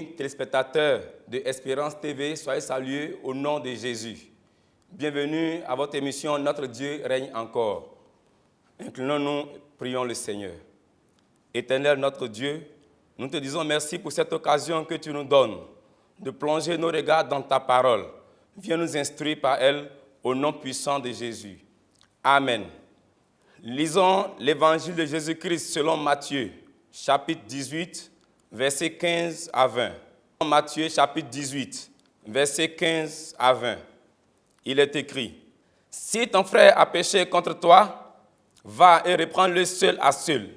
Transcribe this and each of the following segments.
amis téléspectateurs de Espérance TV, soyez salués au nom de Jésus. Bienvenue à votre émission Notre Dieu règne encore. Inclinons-nous, prions le Seigneur. Éternel notre Dieu, nous te disons merci pour cette occasion que tu nous donnes de plonger nos regards dans ta parole. Viens nous instruire par elle au nom puissant de Jésus. Amen. Lisons l'évangile de Jésus-Christ selon Matthieu, chapitre 18, versets 15 à 20. Matthieu, chapitre 18, versets 15 à 20. Il est écrit: si ton frère a péché contre toi, va et reprends-le seul à seul.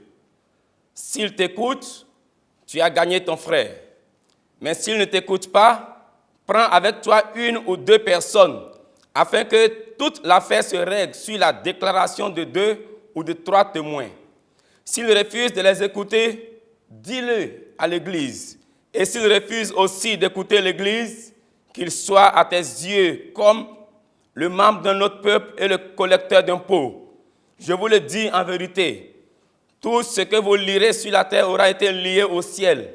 S'il t'écoute, tu as gagné ton frère. Mais s'il ne t'écoute pas, prends avec toi une ou deux personnes, afin que toute l'affaire se règle sur la déclaration de 2 ou de 3 témoins. S'il refuse de les écouter, dis-le à l'Église. Et s'il refuse aussi d'écouter l'Église, qu'il soit à tes yeux comme le membre d'un autre peuple et le collecteur d'impôts. Je vous le dis en vérité, tout ce que vous lirez sur la terre aura été lié au ciel,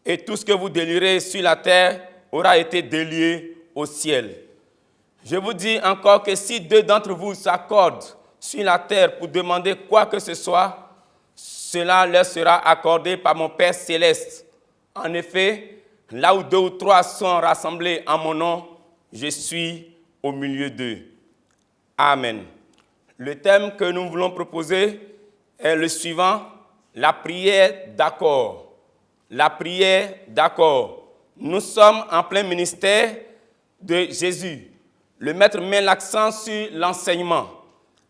et tout ce que vous délirez sur la terre aura été délié au ciel. Je vous dis encore que si 2 d'entre vous s'accordent sur la terre pour demander quoi que ce soit, cela leur sera accordé par mon Père céleste. En effet, là où 2 ou 3 sont rassemblés en mon nom, je suis au milieu d'eux. Amen. Le thème que nous voulons proposer est le suivant: la prière d'accord. La prière d'accord. Nous sommes en plein ministère de Jésus. Le maître met l'accent sur l'enseignement.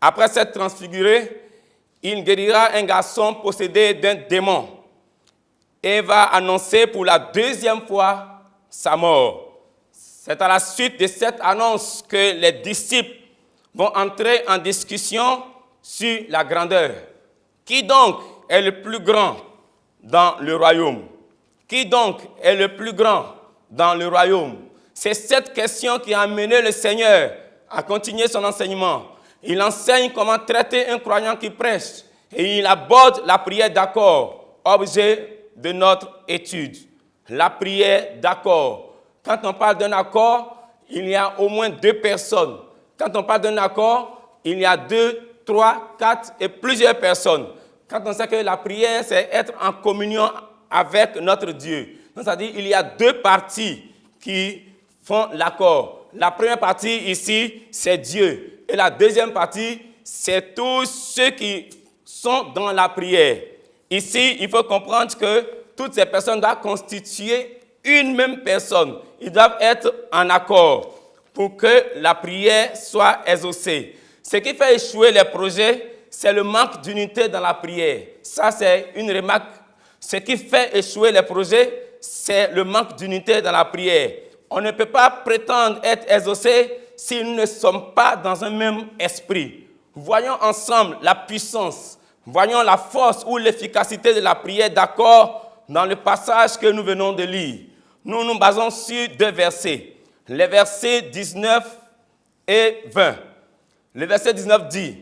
Après s'être transfiguré, il guérira un garçon possédé d'un démon et va annoncer pour la 2e fois sa mort. C'est à la suite de cette annonce que les disciples vont entrer en discussion sur la grandeur. Qui donc est le plus grand dans le royaume? Qui donc est le plus grand dans le royaume? C'est cette question qui a amené le Seigneur à continuer son enseignement. Il enseigne comment traiter un croyant qui prêche et il aborde la prière d'accord, objet de notre étude. La prière d'accord. Quand on parle d'un accord, il y a au moins 2 personnes. Quand on parle d'un accord, il y a 2, 3, 4 et plusieurs personnes. Quand on sait que la prière, c'est être en communion avec notre Dieu. Donc, c'est-à-dire qu'il y a 2 parties qui font l'accord. La première partie ici, c'est Dieu. Et la deuxième partie, c'est tous ceux qui sont dans la prière. Ici, il faut comprendre que toutes ces personnes doivent constituer une même personne. Ils doivent être en accord pour que la prière soit exaucée. Ce qui fait échouer les projets, c'est le manque d'unité dans la prière. Ça, c'est une remarque. Ce qui fait échouer les projets, c'est le manque d'unité dans la prière. On ne peut pas prétendre être exaucé si nous ne sommes pas dans un même esprit. Voyons ensemble la puissance, voyons la force ou l'efficacité de la prière d'accord dans le passage que nous venons de lire. Nous nous basons sur 2 versets, les versets 19 et 20. Le verset 19 dit: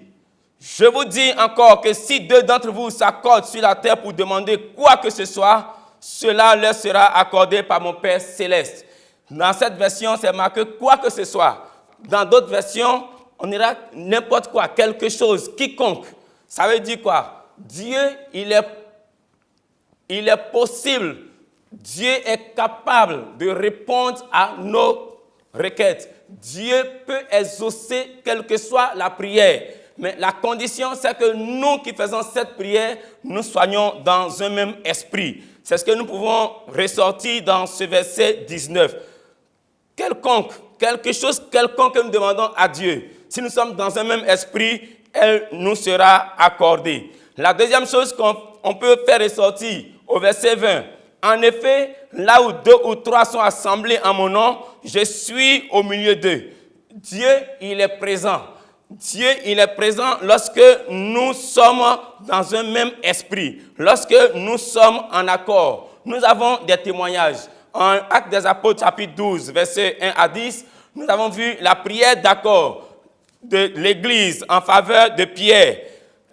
je vous dis encore que si 2 d'entre vous s'accordent sur la terre pour demander quoi que ce soit, cela leur sera accordé par mon Père céleste. Dans cette version, c'est marqué quoi que ce soit. Dans d'autres versions, on ira n'importe quoi, quelque chose, quiconque. Ça veut dire quoi? Dieu, il est possible, Dieu est capable de répondre à nos requêtes. Dieu peut exaucer quelle que soit la prière. Mais la condition, c'est que nous qui faisons cette prière, nous soyons dans un même esprit. C'est ce que nous pouvons ressortir dans ce verset 19. Quelque chose quelconque que nous demandons à Dieu, si nous sommes dans un même esprit, elle nous sera accordée. La deuxième chose qu'on peut faire ressortir au verset 20. En effet, là où 2 ou 3 sont assemblés en mon nom, je suis au milieu d'eux. Dieu, il est présent. Dieu, il est présent lorsque nous sommes dans un même esprit, lorsque nous sommes en accord. Nous avons des témoignages. En Actes des Apôtres, chapitre 12, versets 1 à 10, nous avons vu la prière d'accord de l'Église en faveur de Pierre.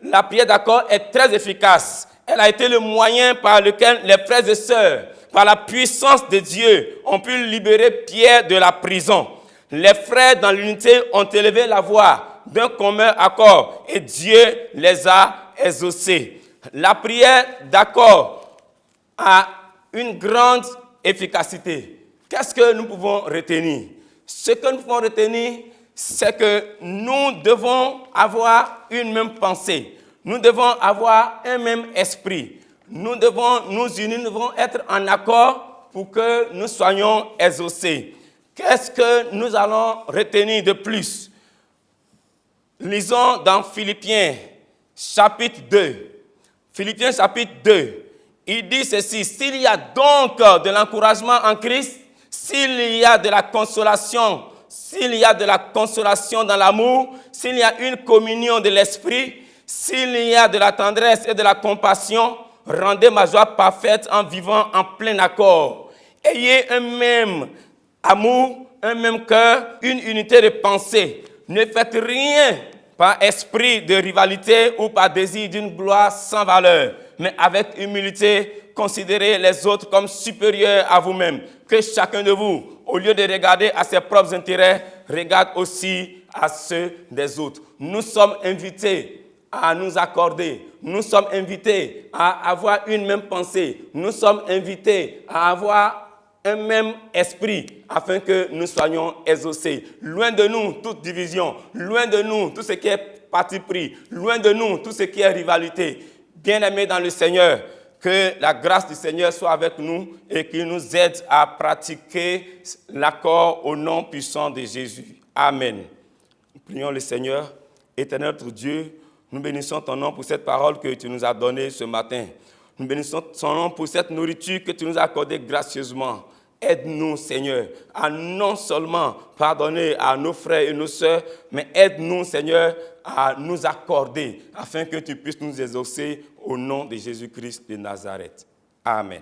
La prière d'accord est très efficace. Elle a été le moyen par lequel les frères et sœurs, par la puissance de Dieu, ont pu libérer Pierre de la prison. Les frères dans l'unité ont élevé la voix d'un commun accord et Dieu les a exaucés. La prière d'accord a une grande efficacité. Qu'est-ce que nous pouvons retenir? Ce que nous pouvons retenir, c'est que nous devons avoir une même pensée. Nous devons avoir un même esprit. Nous devons nous unir, nous devons être en accord pour que nous soyons exaucés. Qu'est-ce que nous allons retenir de plus? Lisons dans Philippiens chapitre 2. Philippiens chapitre 2. Il dit ceci: s'il y a donc de l'encouragement en Christ, s'il y a de la consolation, s'il y a de la consolation dans l'amour, s'il y a une communion de l'esprit, s'il y a de la tendresse et de la compassion, rendez ma joie parfaite en vivant en plein accord. Ayez un même amour, un même cœur, une unité de pensée. Ne faites rien par esprit de rivalité ou par désir d'une gloire sans valeur, mais avec humilité, considérez les autres comme supérieurs à vous-même. Que chacun de vous, au lieu de regarder à ses propres intérêts, regarde aussi à ceux des autres. Nous sommes invités à nous accorder. Nous sommes invités à avoir une même pensée. Nous sommes invités à avoir un même esprit afin que nous soyons exaucés. Loin de nous toute division, loin de nous tout ce qui est parti pris, loin de nous tout ce qui est rivalité. Bien-aimés dans le Seigneur, que la grâce du Seigneur soit avec nous et qu'il nous aide à pratiquer l'accord au nom puissant de Jésus. Amen. Prions le Seigneur. Éternel notre Dieu, nous bénissons ton nom pour cette parole que tu nous as donnée ce matin. Nous bénissons ton nom pour cette nourriture que tu nous as accordée gracieusement. Aide-nous, Seigneur, à non seulement pardonner à nos frères et nos sœurs, mais aide-nous, Seigneur, à nous accorder afin que tu puisses nous exaucer au nom de Jésus-Christ de Nazareth. Amen.